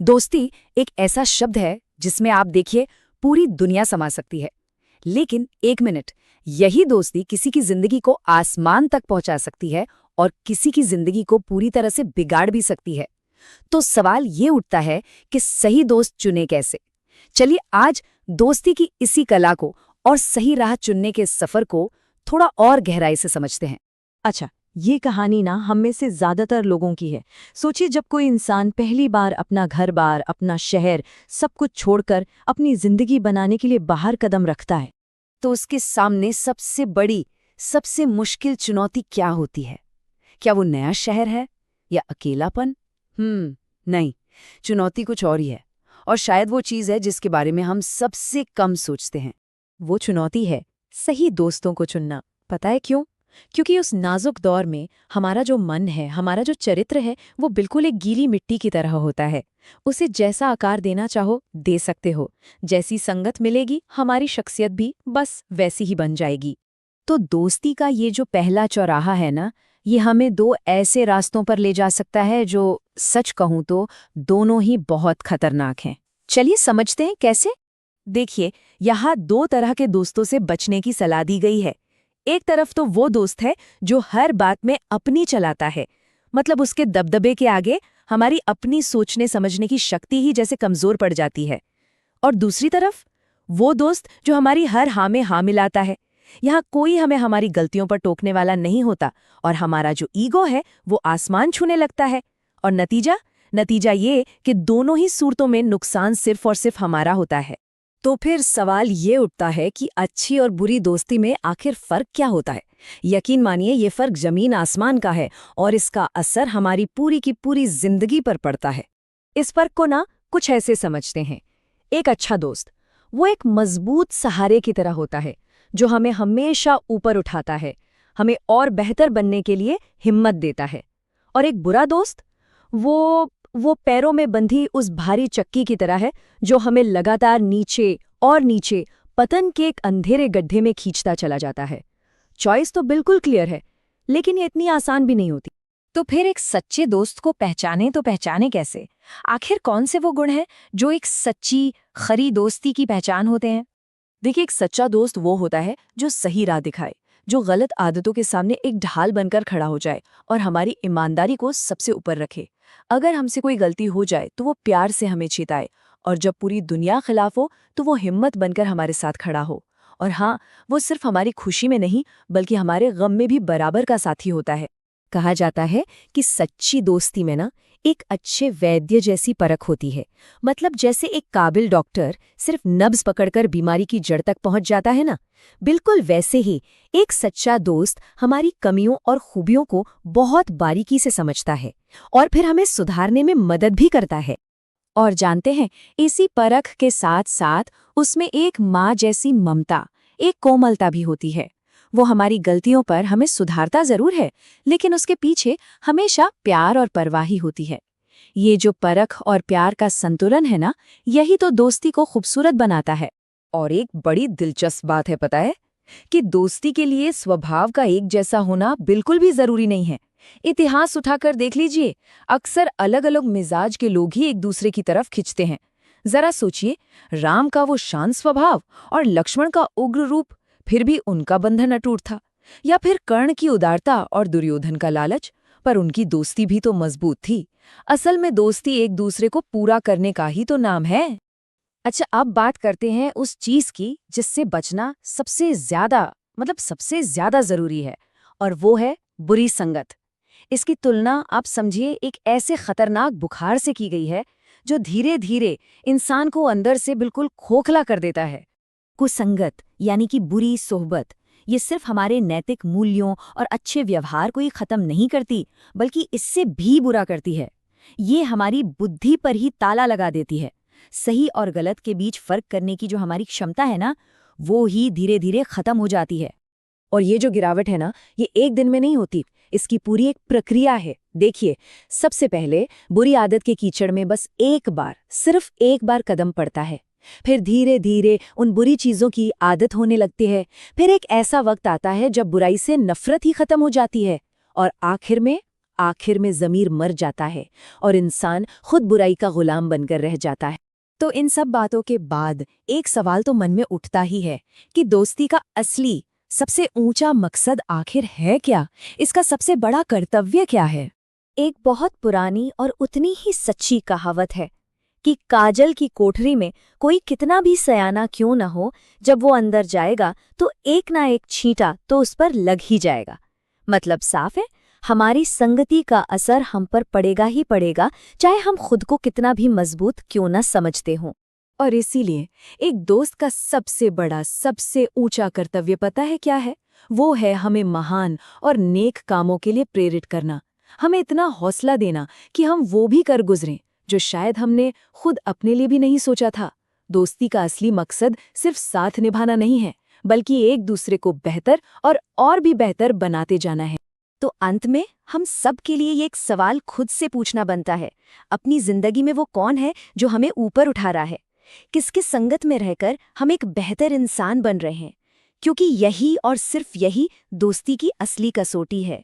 दोस्ती एक ऐसा शब्द है जिसमें आप देखिए पूरी दुनिया समा सकती है। लेकिन एक मिनट, यही दोस्ती किसी की जिंदगी को आसमान तक पहुंचा सकती है और किसी की जिंदगी को पूरी तरह से बिगाड़ भी सकती है। तो सवाल ये उठता है कि सही दोस्त चुने कैसे। चलिए आज दोस्ती की इसी कला को और सही राह चुनने के सफर को थोड़ा और गहराई से समझते हैं। अच्छा, ये कहानी ना हम में से ज्यादातर लोगों की है। सोचिए, जब कोई इंसान पहली बार अपना घर-बार, अपना शहर, सब कुछ छोड़कर अपनी जिंदगी बनाने के लिए बाहर कदम रखता है, तो उसके सामने सबसे बड़ी, सबसे मुश्किल चुनौती क्या होती है? क्या वो नया शहर है या अकेलापन? नहीं, चुनौती कुछ और ही है। और शायद वो चीज़ है जिसके बारे में हम सबसे कम सोचते हैं। वो चुनौती है सही दोस्तों को चुनना। पता है क्यों? क्योंकि उस नाजुक दौर में हमारा जो मन है, हमारा जो चरित्र है, वो बिल्कुल एक गीली मिट्टी की तरह होता है। उसे जैसा आकार देना चाहो दे सकते हो। जैसी संगत मिलेगी, हमारी शख्सियत भी बस वैसी ही बन जाएगी। तो दोस्ती का ये जो पहला चौराहा है ना, ये हमें दो ऐसे रास्तों पर ले जा सकता है जो, सच कहूं तो, दोनों ही बहुत खतरनाक हैं। चलिए समझते हैं कैसे। देखिए, यहाँ दो तरह के दोस्तों से बचने की सलाह दी गई है। एक तरफ तो वो दोस्त है जो हर बात में अपनी चलाता है, मतलब उसके दबदबे के आगे हमारी अपनी सोचने समझने की शक्ति ही जैसे कमजोर पड़ जाती है। और दूसरी तरफ वो दोस्त जो हमारी हर हाँ में हाँ मिलाता है। यहाँ कोई हमें हमारी गलतियों पर टोकने वाला नहीं होता और हमारा जो ईगो है वो आसमान छूने लगता है। और नतीजा ये कि दोनों ही सूरतों में नुकसान सिर्फ और सिर्फ हमारा होता है। तो फिर सवाल ये उठता है कि अच्छी और बुरी दोस्ती में आखिर फर्क क्या होता है? यकीन मानिए, ये फर्क जमीन आसमान का है और इसका असर हमारी पूरी की पूरी जिंदगी पर पड़ता है। इस फर्क को ना कुछ ऐसे समझते हैं। एक अच्छा दोस्त वो एक मजबूत सहारे की तरह होता है जो हमें हमेशा ऊपर उठाता है, हमें और बेहतर बनने के लिए हिम्मत देता है। और एक बुरा दोस्त वो पैरों में बंधी उस भारी चक्की की तरह है जो हमें लगातार नीचे और नीचे पतन के एक अंधेरे गड्ढे में खींचता चला जाता है। चॉइस तो बिल्कुल क्लियर है, लेकिन ये इतनी आसान भी नहीं होती। तो फिर एक सच्चे दोस्त को पहचाने कैसे? आखिर कौन से वो गुण हैं जो एक सच्ची, खरी दोस्ती की पहचान होते हैं? देखिए, एक सच्चा दोस्त वो होता है जो सही राह दिखाए, जो गलत आदतों के सामने एक ढाल बनकर खड़ा हो जाए और हमारी ईमानदारी को सबसे ऊपर रखे। अगर हमसे कोई गलती हो जाए तो वो प्यार से हमें चेताए, और जब पूरी दुनिया खिलाफ हो तो वो हिम्मत बनकर हमारे साथ खड़ा हो। और हाँ, वो सिर्फ हमारी खुशी में नहीं बल्कि हमारे गम में भी बराबर का साथी होता है। कहा जाता है कि सच्ची दोस्ती में ना एक अच्छे वैद्य जैसी परख होती है। मतलब जैसे एक काबिल डॉक्टर सिर्फ नब्ज पकड़कर बीमारी की जड़ तक पहुंच जाता है ना, बिल्कुल वैसे ही एक सच्चा दोस्त हमारी कमियों और खूबियों को बहुत बारीकी से समझता है और फिर हमें सुधारने में मदद भी करता है। और जानते हैं, इसी परख के साथ साथ उसमें एक माँ जैसी ममता, एक कोमलता भी होती है। वो हमारी गलतियों पर हमें सुधारता जरूर है, लेकिन उसके पीछे हमेशा प्यार और परवाही होती है। ये जो परख और प्यार का संतुलन है ना, यही तो दोस्ती को खूबसूरत बनाता है। और एक बड़ी दिलचस्प बात है, पता है, कि दोस्ती के लिए स्वभाव का एक जैसा होना बिल्कुल भी जरूरी नहीं है। इतिहास उठाकर देख लीजिए, अक्सर अलग अलग मिजाज के लोग ही एक दूसरे की तरफ खिंचते हैं। जरा सोचिए, राम का वो शांत स्वभाव और लक्ष्मण का उग्र रूप, फिर भी उनका बंधन अटूट था। या फिर कर्ण की उदारता और दुर्योधन का लालच, पर उनकी दोस्ती भी तो मजबूत थी। असल में दोस्ती एक दूसरे को पूरा करने का ही तो नाम है। अच्छा, अब बात करते हैं उस चीज की जिससे बचना सबसे ज्यादा जरूरी है, और वो है बुरी संगत। इसकी तुलना आप समझिए एक ऐसे खतरनाक बुखार से की गई है जो धीरे धीरे इंसान को अंदर से बिल्कुल खोखला कर देता है। कुसंगत यानी कि बुरी सोहबत, ये सिर्फ हमारे नैतिक मूल्यों और अच्छे व्यवहार को ही खत्म नहीं करती, बल्कि इससे भी बुरा करती है। ये हमारी बुद्धि पर ही ताला लगा देती है। सही और गलत के बीच फर्क करने की जो हमारी क्षमता है ना, वो ही धीरे धीरे खत्म हो जाती है। और ये जो गिरावट है ना, ये एक दिन में नहीं होती, इसकी पूरी एक प्रक्रिया है। देखिए, सबसे पहले बुरी आदत के कीचड़ में बस सिर्फ एक बार कदम पड़ता है। फिर धीरे धीरे उन बुरी चीजों की आदत होने लगती है। फिर एक ऐसा वक्त आता है जब बुराई से नफरत ही खत्म हो जाती है। और आखिर में आखिर में ज़मीर मर जाता है और इंसान खुद बुराई का गुलाम बनकर रह जाता है। तो इन सब बातों के बाद एक सवाल तो मन में उठता ही है कि दोस्ती का असली सबसे ऊंचा मकसद आखिर है क्या? इसका सबसे बड़ा कर्तव्य क्या है? एक बहुत पुरानी और उतनी ही सच्ची कहावत है कि काजल की कोठरी में कोई कितना भी सयाना क्यों न हो, जब वो अंदर जाएगा तो एक ना एक छींटा तो उस पर लग ही जाएगा। मतलब साफ है, हमारी संगति का असर हम पर पड़ेगा ही पड़ेगा, चाहे हम खुद को कितना भी मजबूत क्यों न समझते हों। और इसीलिए एक दोस्त का सबसे बड़ा, सबसे ऊंचा कर्तव्य पता है क्या है? वो है हमें महान और नेक कामों के लिए प्रेरित करना, हमें इतना हौसला देना कि हम वो भी कर गुजरें जो शायद हमने खुद अपने लिए भी नहीं सोचा था। दोस्ती का असली मकसद सिर्फ साथ निभाना नहीं है, बल्कि एक दूसरे को बेहतर और भी बेहतर बनाते जाना है। तो अंत में हम सब के लिए ये एक सवाल खुद से पूछना बनता है, अपनी जिंदगी में वो कौन है जो हमें ऊपर उठा रहा है? किसकी संगत में रहकर हम एक बेहतर इंसान बन रहे हैं? क्योंकि यही और सिर्फ यही दोस्ती की असली कसौटी है।